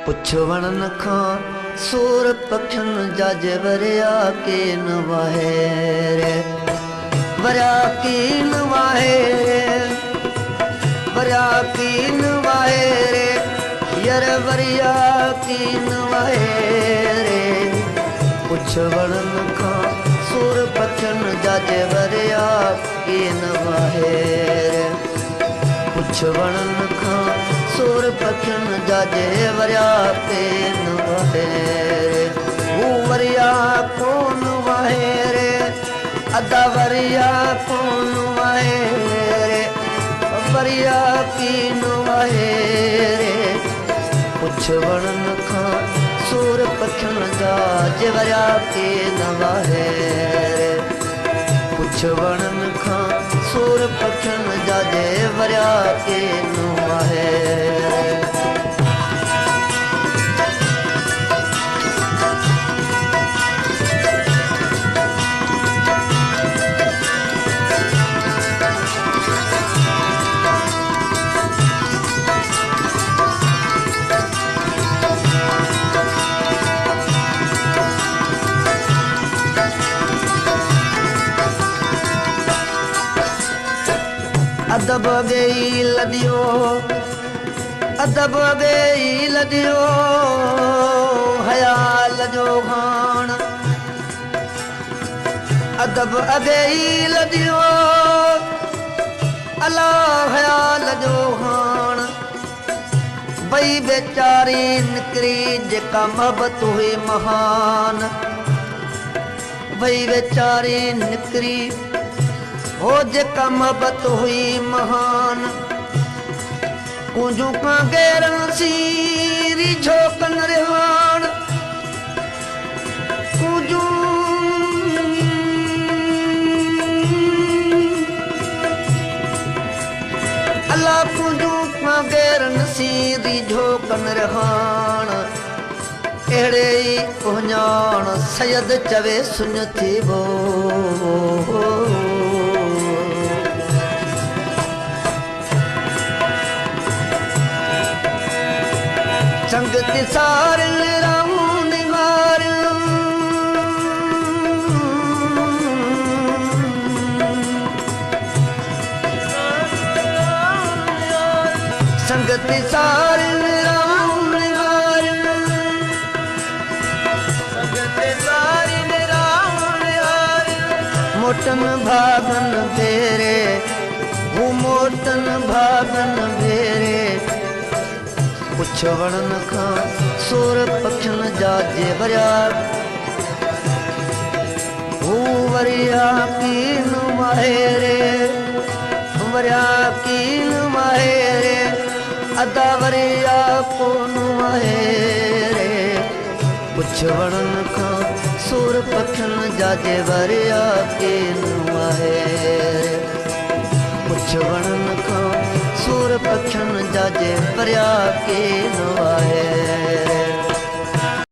पुछवण खां सूर पखन जज वरिया की नवाहे रे वरिया की नवाहे रे वरिया की नवाहे रे यर वरिया की नवाहे रे पुछवण खां सूर पखन जज वरिया की नवाहे रे पुछवण खां सूर पखन जाजे वरिया के नवाहे रे वो वरिया कौन वाहे रे अदा वरिया कौन वाहे रे वरिया की नवाहे रे पुछवण खां सूर पखन जाजे वरिया के नवाहे रे पुछवण खां सूर पखन जाजे वरिया के नवाहे अदब गई लदियो अदब गई लदियो हयाल जो खान अदब गई लदियो अल्लाह हयाल जो खान बई बेचारी निकरी जेका मोहब्बत हुई महान बई बेचारी निकरी हो जेका मोहब्बत हुई महान कुंजू का गैरन सीरी झोकन रिहान कुंजू अल्लाह कुंजू का गैरन सीरी झोकन रिहान एड़े ही उहजान सैयद चवे सुन थी वो संगत सार राहूं निगार संगत सार राहूं निगार संगत सार राहूं निगार मोटन भागन भेरे वो मोटन भागन भेरे पुछवण खां सूर पखन जाजे वरिया वो वरिया की नवाहे रे वरिया की नवाहे रे अदा वरिया को नवाहे रे पुछवण खां सूर पखन जाजे वरिया की नवाहे रे पुछवण खां सूर पखन जाजे वरिया के नवाहे